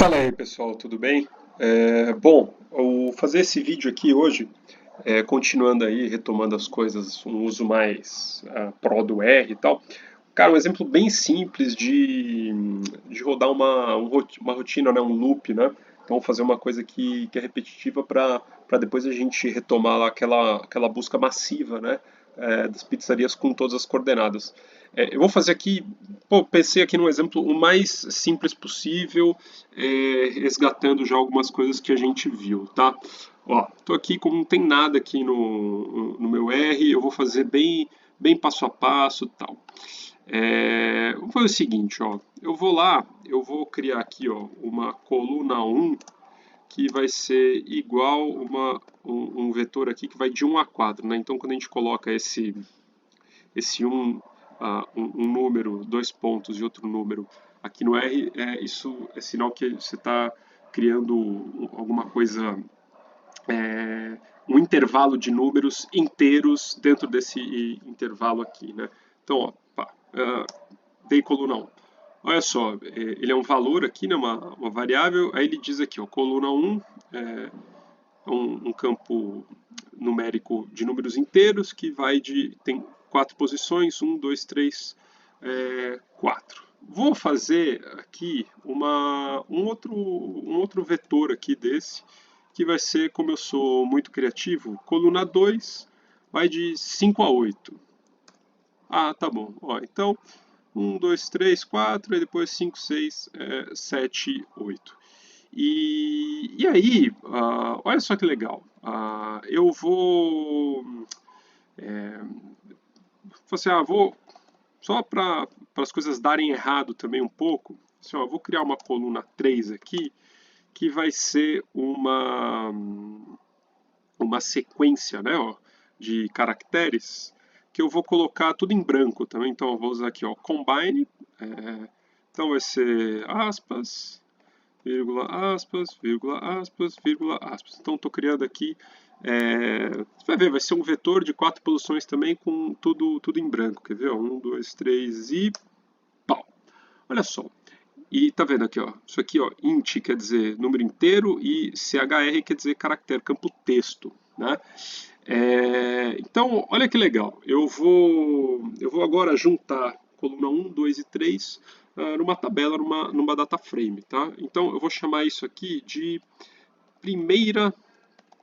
Fala aí pessoal, tudo bem? Bom, eu vou fazer esse vídeo aqui hoje, continuando aí, retomando as coisas, um uso mais pró do R e tal. Cara, um exemplo bem simples de rodar uma rotina, né, um loop, né? Então fazer uma coisa que é repetitiva para depois a gente retomar lá aquela busca massiva, né? Das pizzarias com todas as coordenadas. Eu vou fazer aqui, pô, pensei aqui num exemplo o mais simples possível, resgatando já algumas coisas que a gente viu, tá? Ó, tô aqui como não tem nada aqui no meu R, eu vou fazer bem passo a passo, tal. Vamos fazer o seguinte, ó. Eu vou lá, eu vou criar aqui, ó, uma coluna 1 que vai ser igual um vetor aqui que vai de 1 a 4, né? Então, quando a gente coloca esse 1, um número, dois pontos e outro número aqui no R, isso é sinal que você está criando alguma coisa, um intervalo de números inteiros dentro desse intervalo aqui, né? Então, ó, pá, dei coluna 1. Olha só, ele é um valor aqui, né, uma variável, aí ele diz aqui, ó, coluna 1 é um campo numérico de números inteiros que tem 4 posições, 1, 2, 3, 4. Vou fazer aqui um outro vetor aqui desse, que vai ser, como eu sou muito criativo, coluna 2 vai de 5 a 8. Ah, tá bom. Ó, então, 1, 2, 3, 4, e depois 5, 6, 7, 8. E aí, olha só que legal. Eu vou. Vou. Só para as coisas darem errado também um pouco, assim, ó, vou criar uma coluna 3 aqui, que vai ser uma sequência, né, ó, de caracteres que eu vou colocar tudo em branco também. Então eu vou usar aqui, ó, combine. Então vai ser aspas, vírgula, aspas, vírgula, aspas, vírgula, aspas. Então estou criando aqui. Você vai ver, vai ser um vetor de 4 posições também com tudo em branco. Quer ver? 1, 2, 3 e pau. Olha só. E tá vendo aqui, ó? Isso aqui, ó, int quer dizer número inteiro e chr quer dizer caractere, campo texto, né? Então, olha que legal. Eu vou agora juntar coluna 1, 2 e 3 numa tabela, numa data frame, tá? Então, eu vou chamar isso aqui de primeira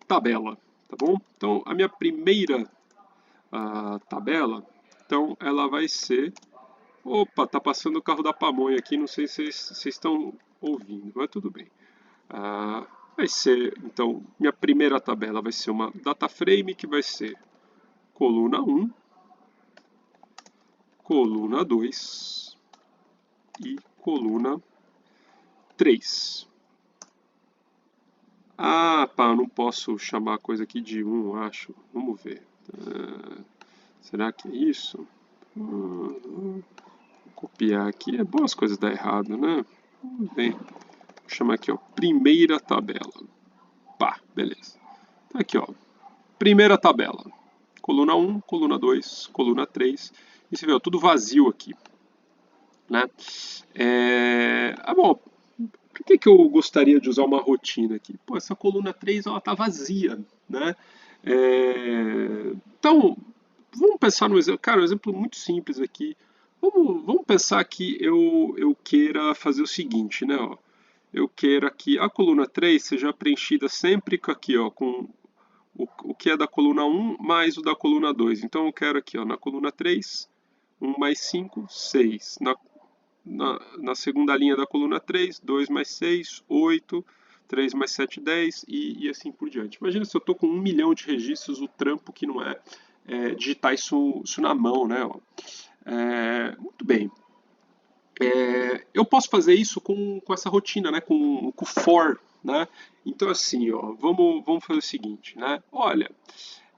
tabela, tá bom? Então, a minha primeira tabela, então, ela vai ser... Opa, tá passando o carro da pamonha aqui, não sei se vocês estão ouvindo, mas tudo bem. Vai ser, então, minha primeira tabela vai ser uma data frame que vai ser coluna 1, coluna 2 e coluna 3. Ah, pá, eu não posso chamar a coisa aqui de 1, acho. Vamos ver. Será que é isso? Vou copiar aqui. É bom as coisas dar errado, né? Vamos ver. Vou chamar aqui, ó, primeira tabela. Pá, beleza. Tá aqui, ó. Primeira tabela. Coluna 1, coluna 2, coluna 3. E você vê, ó, tudo vazio aqui, né? Bom, por que eu gostaria de usar uma rotina aqui? Pô, essa coluna 3 ela tá vazia, né? Então, vamos pensar no exemplo. Cara, um exemplo muito simples aqui. Vamos pensar que eu queira fazer o seguinte, né? Ó, eu queira que a coluna 3 seja preenchida sempre com aqui, ó, com o que é da coluna 1 mais o da coluna 2. Então eu quero aqui, ó, na coluna 3, 1 mais 5, 6. Na segunda linha da coluna 3, 2 mais 6, 8, 3 mais 7, 10 e assim por diante. Imagina se eu estou com 1 milhão de registros, o trampo que não digitar isso na mão, né? Ó. Muito bem. Eu posso fazer isso com essa rotina, né? Com o for, né? Então assim, ó, vamos fazer o seguinte, né? Olha,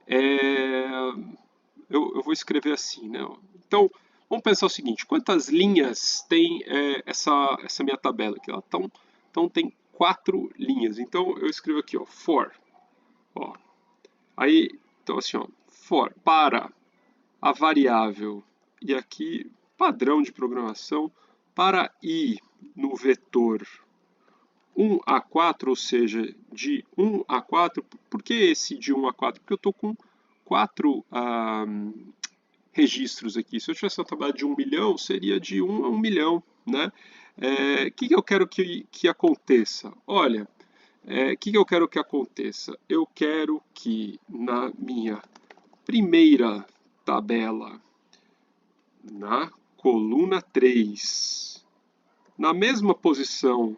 é, eu vou escrever assim, né? Então, vamos pensar o seguinte: quantas linhas tem essa minha tabela aqui? Ó? Então tem 4 linhas. Então eu escrevo aqui, ó, for. Ó. Aí, então assim, ó, for para a variável e aqui padrão de programação para i no vetor 1 a 4, ou seja, de 1 a 4. Por que esse de 1 a 4? Porque eu estou com 4 registros aqui. Se eu tivesse uma tabela de 1 milhão, seria de 1 a 1 milhão, né? Que eu quero que aconteça? Olha, que eu quero que aconteça? Eu quero que na minha primeira tabela, na coluna 3, na mesma posição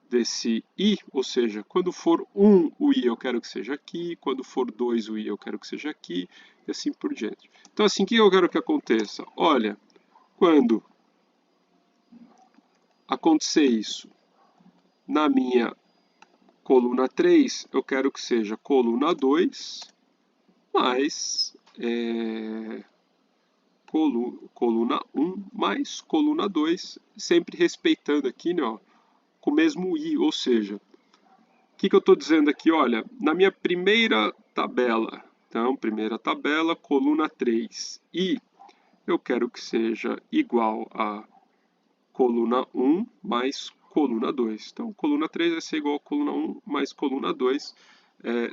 desse i, ou seja, quando for 1 o i eu quero que seja aqui, quando for 2 o i eu quero que seja aqui, e assim por diante. Então assim, o que eu quero que aconteça? Olha, quando acontecer isso na minha coluna 3, eu quero que seja coluna 2 mais coluna 1 mais coluna 2, sempre respeitando aqui, né, ó, com o mesmo i, ou seja, o que eu estou dizendo aqui? Olha, na minha primeira tabela, então, primeira tabela, coluna 3, i, eu quero que seja igual a coluna 1 mais coluna 2. Então, coluna 3 vai ser igual a coluna 1 mais coluna 2,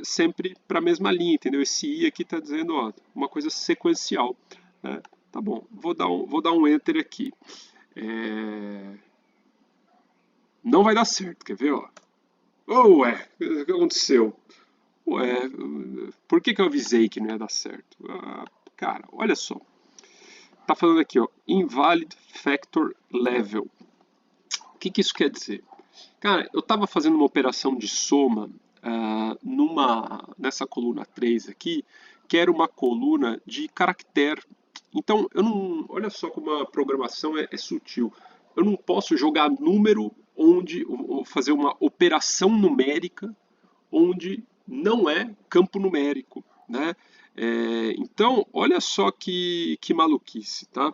sempre para a mesma linha, entendeu? Esse i aqui está dizendo, ó, uma coisa sequencial. Tá bom, vou dar um enter aqui. Não vai dar certo, quer ver? Ó? Ué, o que aconteceu? Ué, por que eu avisei que não ia dar certo? Cara, olha só. Tá falando aqui, ó, invalid factor level. O que isso quer dizer? Cara, eu estava fazendo uma operação de soma nessa coluna 3 aqui, que era uma coluna de caractere. Então, eu não. Olha só como a programação é sutil. Eu não posso jogar número ou fazer uma operação numérica onde não é campo numérico, né? Então, olha só que maluquice, tá?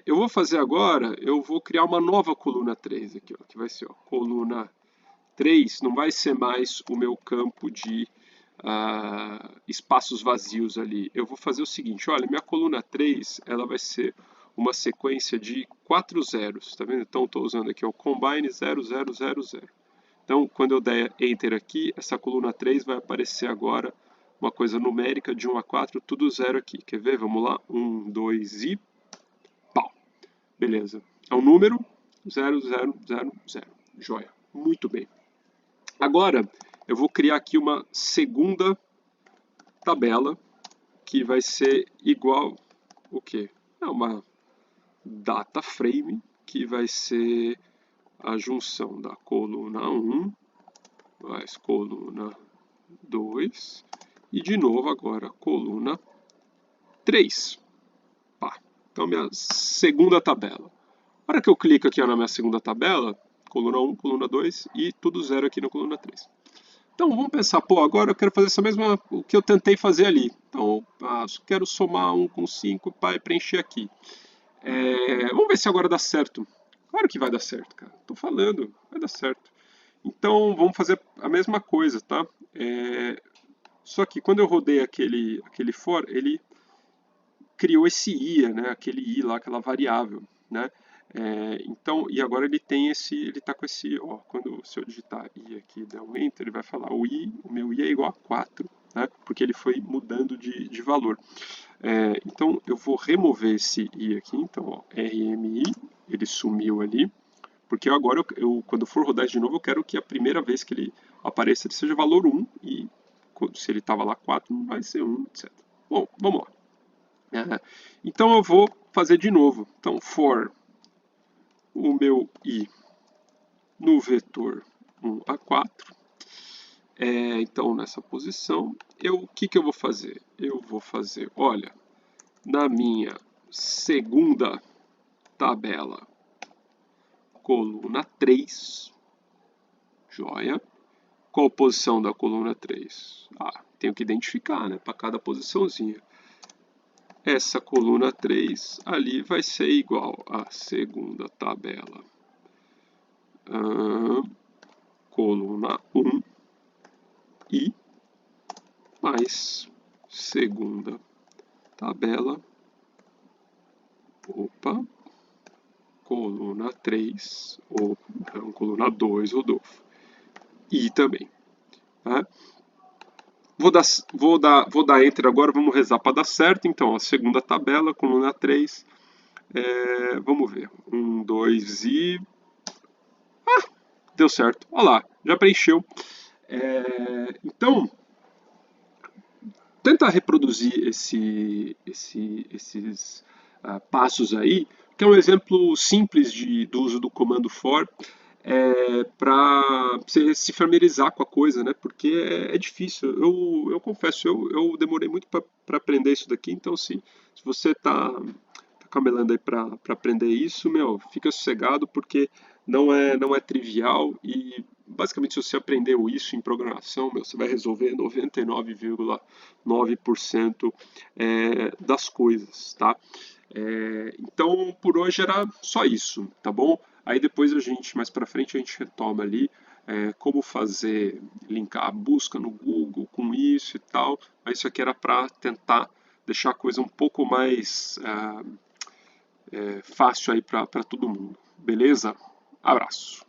Eu vou fazer agora, eu vou criar uma nova coluna 3 aqui, ó, que vai ser, ó, coluna 3, não vai ser mais o meu campo de espaços vazios ali. Eu vou fazer o seguinte, olha, minha coluna 3, ela vai ser uma sequência de 4 zeros, tá vendo? Então, estou usando aqui o combine 0, 0, 0, 0. Então, quando eu der Enter aqui, essa coluna 3 vai aparecer agora uma coisa numérica de 1 a 4, tudo zero aqui. Quer ver? Vamos lá. 1, 2 e... pau! Beleza. É um número 0, 0, 0, 0. Joia. Muito bem. Agora, eu vou criar aqui uma segunda tabela que vai ser igual o quê? É uma data frame que vai ser a junção da coluna 1 mais coluna 2 e de novo agora coluna 3. Pá. Então minha segunda tabela. Na hora que eu clico aqui na minha segunda tabela, coluna 1, coluna 2 e tudo zero aqui na coluna 3. Então vamos pensar, pô, agora eu quero fazer essa mesma, o que eu tentei fazer ali. Então, quero somar 1 com 5 para preencher aqui. Vamos ver se agora dá certo. Claro que vai dar certo, cara. Tô falando, vai dar certo. Então vamos fazer a mesma coisa, tá? Só que quando eu rodei aquele for, ele criou esse i, né? Aquele i lá, aquela variável, né? Então, e agora ele tem ele tá com esse, ó, se eu digitar i aqui e der um enter, ele vai falar o meu i é igual a 4, né? Porque ele foi mudando de valor. Então, eu vou remover esse i aqui, então, ó, RMI, ele sumiu ali, porque agora, quando for rodar de novo, eu quero que a primeira vez que ele apareça, ele seja valor 1, e se ele estava lá 4, vai ser 1, etc. Bom, vamos lá. Então, eu vou fazer de novo. Então, for o meu i no vetor 1 a 4. Então, nessa posição, o que eu vou fazer? Eu vou fazer, olha, na minha segunda tabela, coluna 3, joia. Qual a posição da coluna 3? Tenho que identificar, né, para cada posiçãozinha. Essa coluna 3 ali vai ser igual à segunda tabela, coluna 1 e mais segunda tabela, coluna 3, ou não, coluna 2, Rodolfo. I também. Tá? Vou dar Enter agora, vamos rezar para dar certo. Então, a segunda tabela, coluna 3. Vamos ver. 1, 2 e. Deu certo. Olha lá, já preencheu. Então, tenta reproduzir esses passos aí, que é um exemplo simples do uso do comando for, para você se familiarizar com a coisa, né? Porque é difícil. Eu confesso, eu demorei muito para aprender isso daqui, então se você tá camelando aí para aprender isso, meu, fica sossegado porque não é trivial e basicamente se você aprendeu isso em programação, meu, você vai resolver 99,9% das coisas, tá? Então por hoje era só isso, tá bom? Aí depois mais para frente a gente retoma ali como fazer, linkar a busca no Google com isso e tal, mas isso aqui era para tentar deixar a coisa um pouco mais fácil aí para todo mundo. Beleza? Abraço.